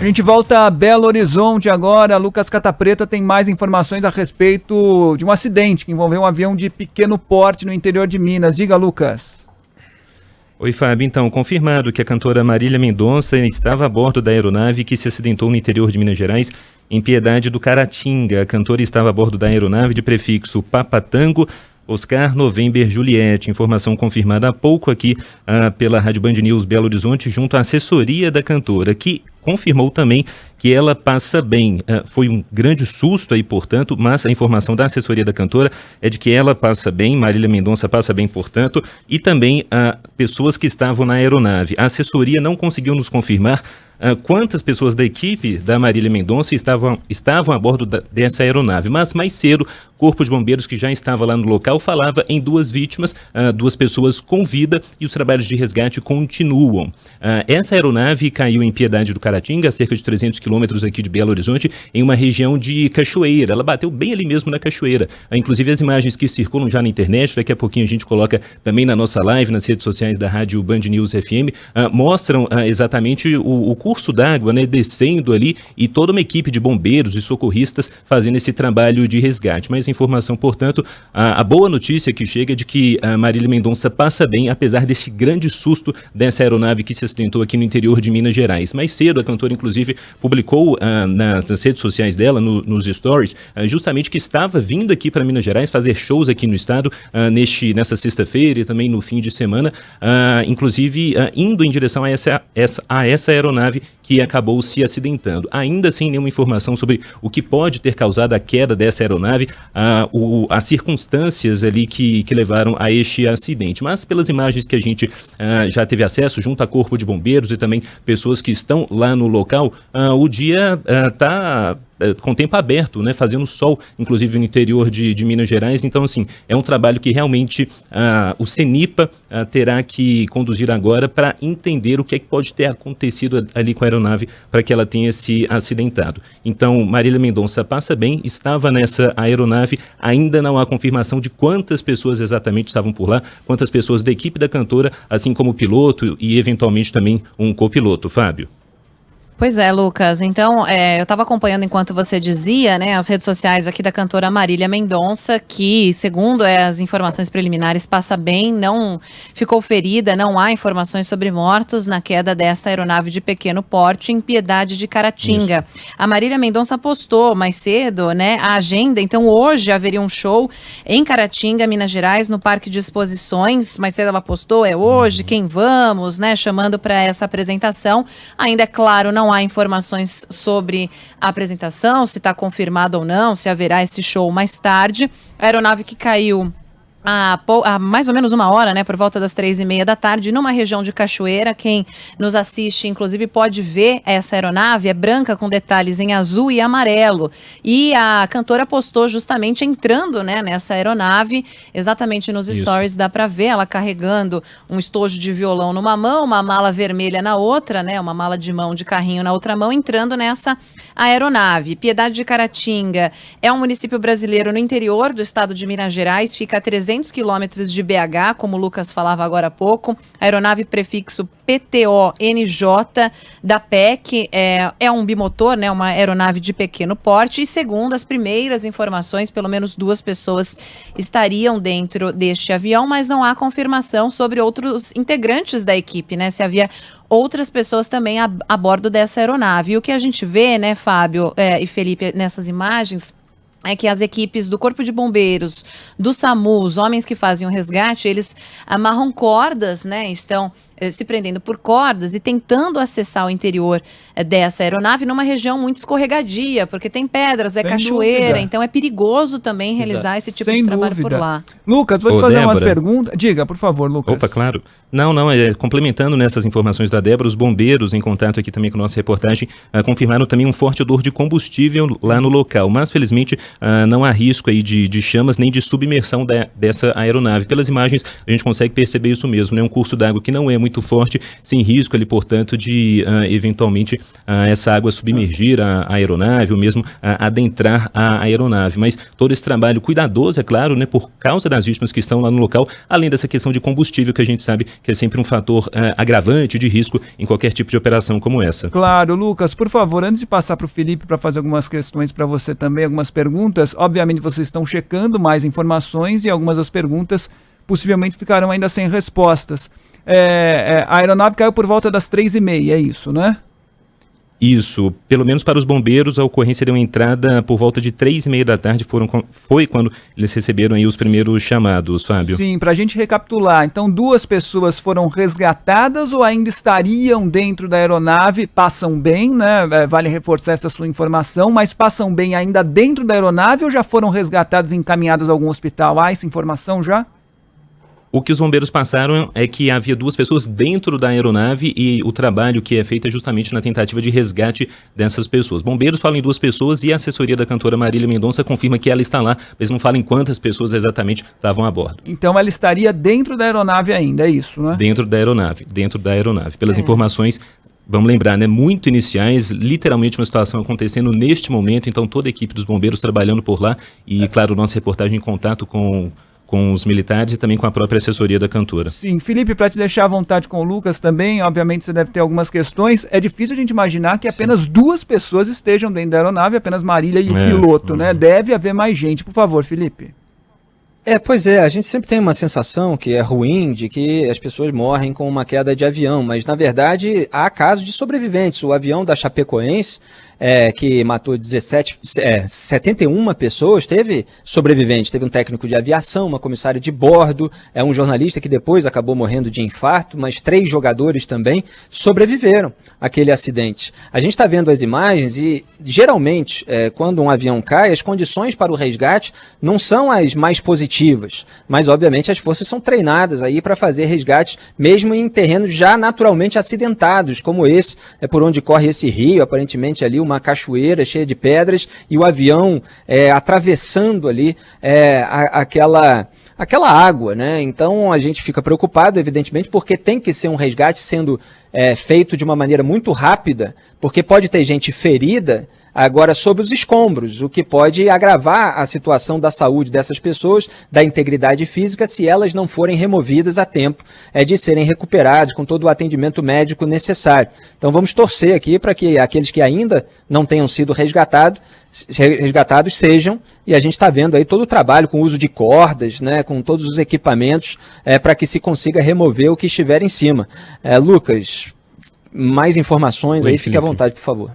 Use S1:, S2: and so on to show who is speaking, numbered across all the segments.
S1: A gente volta a Belo Horizonte agora. Lucas Catapreta tem mais informações a respeito de um acidente que envolveu um avião de pequeno porte no interior de Minas. Diga, Lucas.
S2: Oi, Fábio. Então, confirmado que a cantora Marília Mendonça estava a bordo da aeronave que se acidentou no interior de Minas Gerais, em Piedade do Caratinga. A cantora estava a bordo da aeronave de prefixo Papatango, Oscar November Juliette. Informação confirmada há pouco aqui pela Rádio Band News Belo Horizonte, junto à assessoria da cantora, que confirmou também que ela passa bem. Foi um grande susto aí, portanto, mas a informação da assessoria da cantora é de que ela passa bem, Marília Mendonça passa bem, portanto, e também pessoas que estavam na aeronave. A assessoria não conseguiu nos confirmar quantas pessoas da equipe da Marília Mendonça estavam a bordo dessa aeronave, mas mais cedo, o Corpo de Bombeiros, que já estava lá no local, falava em 2 vítimas, 2 pessoas com vida, e os trabalhos de resgate continuam. Essa aeronave caiu em Piedade do Caratinga, a cerca de 300 quilômetros aqui de Belo Horizonte, em uma região de cachoeira. Ela bateu bem ali mesmo na cachoeira. Inclusive as imagens que circulam já na internet, daqui a pouquinho a gente coloca também na nossa live, nas redes sociais da Rádio Band News FM, mostram exatamente o curso d'água, né, descendo ali, e toda uma equipe de bombeiros e socorristas fazendo esse trabalho de resgate. Mas a informação, portanto, a boa notícia que chega é de que a Marília Mendonça passa bem, apesar desse grande susto dessa aeronave que se acidentou aqui no interior de Minas Gerais. Mais cedo, a cantora, inclusive, publicou nas redes sociais dela, nos stories, justamente que estava vindo aqui para Minas Gerais fazer shows aqui no estado nessa sexta-feira e também no fim de semana, inclusive indo em direção a essa aeronave que acabou se acidentando. Ainda sem nenhuma informação sobre o que pode ter causado a queda dessa aeronave, as circunstâncias ali que levaram a este acidente. Mas pelas imagens que a gente já teve acesso, junto a Corpo de Bombeiros e também pessoas que estão lá no local, o dia está com tempo aberto, né, fazendo sol, inclusive no interior de Minas Gerais. Então, assim, é um trabalho que realmente o CENIPA terá que conduzir agora para entender o que é que pode ter acontecido ali com a aeronave para que ela tenha se acidentado. Então, Marília Mendonça passa bem, estava nessa aeronave, ainda não há confirmação de quantas pessoas exatamente estavam por lá, quantas pessoas da equipe da cantora, assim como o piloto e eventualmente também um copiloto. Fábio.
S3: Pois é, Lucas. Então, eu estava acompanhando enquanto você dizia, né, as redes sociais aqui da cantora Marília Mendonça, que, segundo as informações preliminares, passa bem, não ficou ferida, não há informações sobre mortos na queda dessa aeronave de pequeno porte em Piedade de Caratinga. Isso. A Marília Mendonça postou mais cedo, né, a agenda. Então, hoje haveria um show em Caratinga, Minas Gerais, no Parque de Exposições. Mais cedo ela postou, hoje, quem vamos, né, chamando para essa apresentação. Ainda é claro, não há informações sobre a apresentação, se está confirmado ou não, se haverá esse show mais tarde. A aeronave que caiu há mais ou menos 1 hora, né, por volta das 3h30 da tarde, numa região de cachoeira. Quem nos assiste, inclusive, pode ver essa aeronave, é branca com detalhes em azul e amarelo, e a cantora postou justamente entrando, né, nessa aeronave, exatamente nos stories dá para ver ela carregando um estojo de violão numa mão, uma mala vermelha na outra, né, uma mala de mão de carrinho na outra mão, entrando nessa aeronave. Piedade de Caratinga é um município brasileiro no interior do estado de Minas Gerais, fica a 300 quilômetros de BH, como o Lucas falava agora há pouco. Aeronave prefixo PTO-NJ da PEC é um bimotor, né, uma aeronave de pequeno porte, e segundo as primeiras informações, pelo menos 2 pessoas estariam dentro deste avião, mas não há confirmação sobre outros integrantes da equipe, né, se havia outras pessoas também a bordo dessa aeronave. E o que a gente vê, né, Fábio e Felipe, nessas imagens, é que as equipes do Corpo de Bombeiros, do SAMU, os homens que fazem o resgate, eles amarram cordas, né, estão se prendendo por cordas e tentando acessar o interior dessa aeronave numa região muito escorregadia, porque tem pedras, cachoeira, dúvida. Então é perigoso também realizar esse tipo de trabalho por lá.
S1: Lucas, vou te fazer umas perguntas. Diga, por favor, Lucas.
S2: Opa, claro. Não, complementando nessas informações da Débora, os bombeiros, em contato aqui também com a nossa reportagem, confirmaram também um forte odor de combustível lá no local, mas felizmente não há risco aí de chamas nem de submersão dessa aeronave. Pelas imagens a gente consegue perceber isso mesmo, né? Um curso d'água que não é muito forte, sem risco ali, portanto, de eventualmente essa água submergir a aeronave ou mesmo adentrar a aeronave. Mas todo esse trabalho cuidadoso, é claro, né, por causa das vítimas que estão lá no local, além dessa questão de combustível, que a gente sabe que é sempre um fator agravante de risco em qualquer tipo de operação como essa.
S1: Claro, Lucas, por favor, antes de passar para o Felipe para fazer algumas questões para você também, algumas perguntas, obviamente vocês estão checando mais informações e algumas das perguntas possivelmente ficarão ainda sem respostas. A aeronave caiu por volta das 3h30, é isso, né?
S2: Isso, pelo menos para os bombeiros, a ocorrência deu entrada por volta de 3h30 da tarde, foi quando eles receberam aí os primeiros chamados, Fábio.
S1: Sim, para a gente recapitular, então 2 pessoas foram resgatadas ou ainda estariam dentro da aeronave, passam bem, né? Vale reforçar essa sua informação, mas passam bem ainda dentro da aeronave ou já foram resgatadas e encaminhadas a algum hospital? Há essa informação já?
S2: O que os bombeiros passaram é que havia 2 pessoas dentro da aeronave e o trabalho que é feito é justamente na tentativa de resgate dessas pessoas. Bombeiros falam em 2 pessoas e a assessoria da cantora Marília Mendonça confirma que ela está lá, mas não fala em quantas pessoas exatamente estavam a bordo.
S1: Então ela estaria dentro da aeronave ainda, é isso, né?
S2: Dentro da aeronave. Pelas informações, vamos lembrar, né, muito iniciais, literalmente uma situação acontecendo neste momento, então toda a equipe dos bombeiros trabalhando por lá e, claro, nossa reportagem em contato com os militares e também com a própria assessoria da cantora.
S1: Sim, Felipe, para te deixar à vontade com o Lucas também, obviamente você deve ter algumas questões, é difícil a gente imaginar que apenas 2 pessoas estejam dentro da aeronave, apenas Marília e o piloto, né? Deve haver mais gente. Por favor, Felipe.
S4: Pois é, a gente sempre tem uma sensação que é ruim de que as pessoas morrem com uma queda de avião, mas na verdade há casos de sobreviventes. O avião da Chapecoense, que matou 71 pessoas, teve sobreviventes, teve um técnico de aviação, uma comissária de bordo, um jornalista que depois acabou morrendo de infarto, mas 3 jogadores também sobreviveram àquele acidente. A gente está vendo as imagens e geralmente quando um avião cai, as condições para o resgate não são as mais positivas, mas obviamente as forças são treinadas aí para fazer resgate mesmo em terrenos já naturalmente acidentados, como esse, por onde corre esse rio, aparentemente ali uma cachoeira cheia de pedras e o avião atravessando ali aquela água, né? Então a gente fica preocupado, evidentemente, porque tem que ser um resgate sendo feito de uma maneira muito rápida, porque pode ter gente ferida agora sob os escombros, o que pode agravar a situação da saúde dessas pessoas, da integridade física, se elas não forem removidas a tempo de serem recuperadas com todo o atendimento médico necessário. Então vamos torcer aqui para que aqueles que ainda não tenham sido resgatados sejam, e a gente está vendo aí todo o trabalho com o uso de cordas, né, com todos os equipamentos para que se consiga remover o que estiver em cima. Lucas, mais informações aí, fique à vontade, por favor.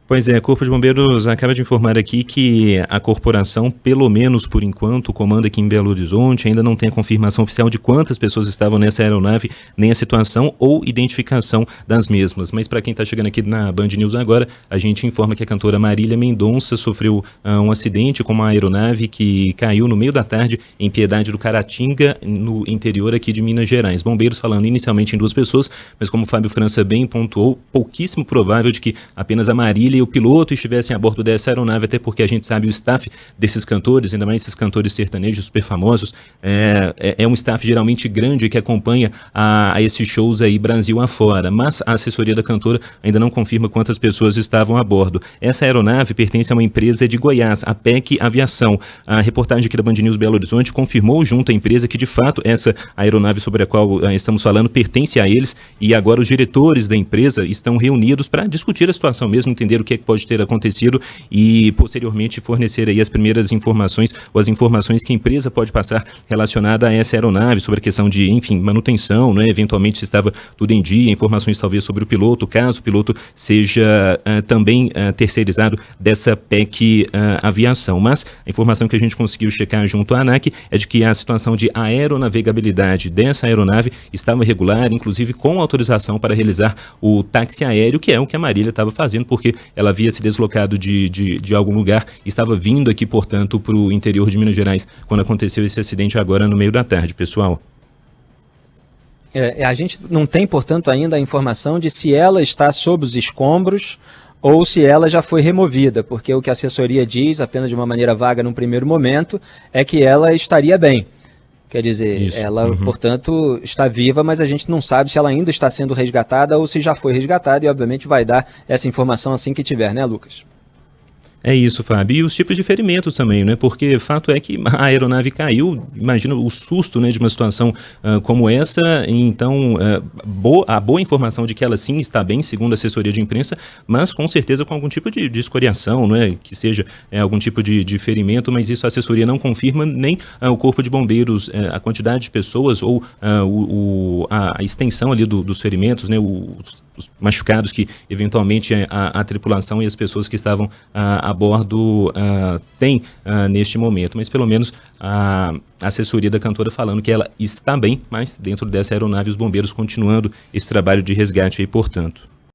S2: Pois é, o Corpo de Bombeiros acaba de informar aqui que a corporação, pelo menos por enquanto, comanda aqui em Belo Horizonte, ainda não tem a confirmação oficial de quantas pessoas estavam nessa aeronave, nem a situação ou identificação das mesmas. Mas para quem está chegando aqui na Band News agora, a gente informa que a cantora Marília Mendonça sofreu um acidente com uma aeronave que caiu no meio da tarde em Piedade do Caratinga, no interior aqui de Minas Gerais. Bombeiros falando inicialmente em 2 pessoas, mas como o Fábio França bem pontuou, pouquíssimo provável de que apenas a Marília e o piloto estivessem a bordo dessa aeronave, até porque a gente sabe o staff desses cantores, ainda mais esses cantores sertanejos super famosos, é um staff geralmente grande que acompanha a esses shows aí Brasil afora, mas a assessoria da cantora ainda não confirma quantas pessoas estavam a bordo. Essa aeronave pertence a uma empresa de Goiás, a PEC Aviação. A reportagem aqui da Band News Belo Horizonte confirmou junto à empresa que de fato essa aeronave sobre a qual estamos falando pertence a eles e agora os diretores da empresa estão reunidos para discutir a situação mesmo, entender o que pode ter acontecido e posteriormente fornecer aí as primeiras informações ou as informações que a empresa pode passar relacionada a essa aeronave, sobre a questão de, enfim, manutenção, né? Eventualmente se estava tudo em dia, informações talvez sobre o piloto, caso o piloto seja também terceirizado dessa PEC Aviação. Mas a informação que a gente conseguiu checar junto à ANAC é de que a situação de aeronavegabilidade dessa aeronave estava regular, inclusive com autorização para realizar o táxi aéreo, que é o que a Marília estava fazendo, porque ela havia se deslocado de algum lugar, estava vindo aqui, portanto, para o interior de Minas Gerais, quando aconteceu esse acidente agora no meio da tarde, pessoal.
S4: A gente não tem, portanto, ainda a informação de se ela está sob os escombros ou se ela já foi removida, porque o que a assessoria diz, apenas de uma maneira vaga num primeiro momento, é que ela estaria bem. Quer dizer,
S2: Isso.
S4: ela, portanto, está viva, mas a gente não sabe se ela ainda está sendo resgatada ou se já foi resgatada, e obviamente vai dar essa informação assim que tiver, né, Lucas?
S2: É isso, Fábio. E os tipos de ferimentos também, né? Porque fato é que a aeronave caiu, imagina o susto, né, de uma situação como essa. Então, a boa informação de que ela sim está bem, segundo a assessoria de imprensa, mas com certeza com algum tipo de escoriação, não é? Que seja algum tipo de ferimento, mas isso a assessoria não confirma, nem o Corpo de Bombeiros, a quantidade de pessoas ou a extensão ali dos ferimentos, né? Os machucados que eventualmente a tripulação e as pessoas que estavam a bordo têm neste momento, mas pelo menos a assessoria da cantora falando que ela está bem, mas dentro dessa aeronave os bombeiros continuando esse trabalho de resgate aí, portanto.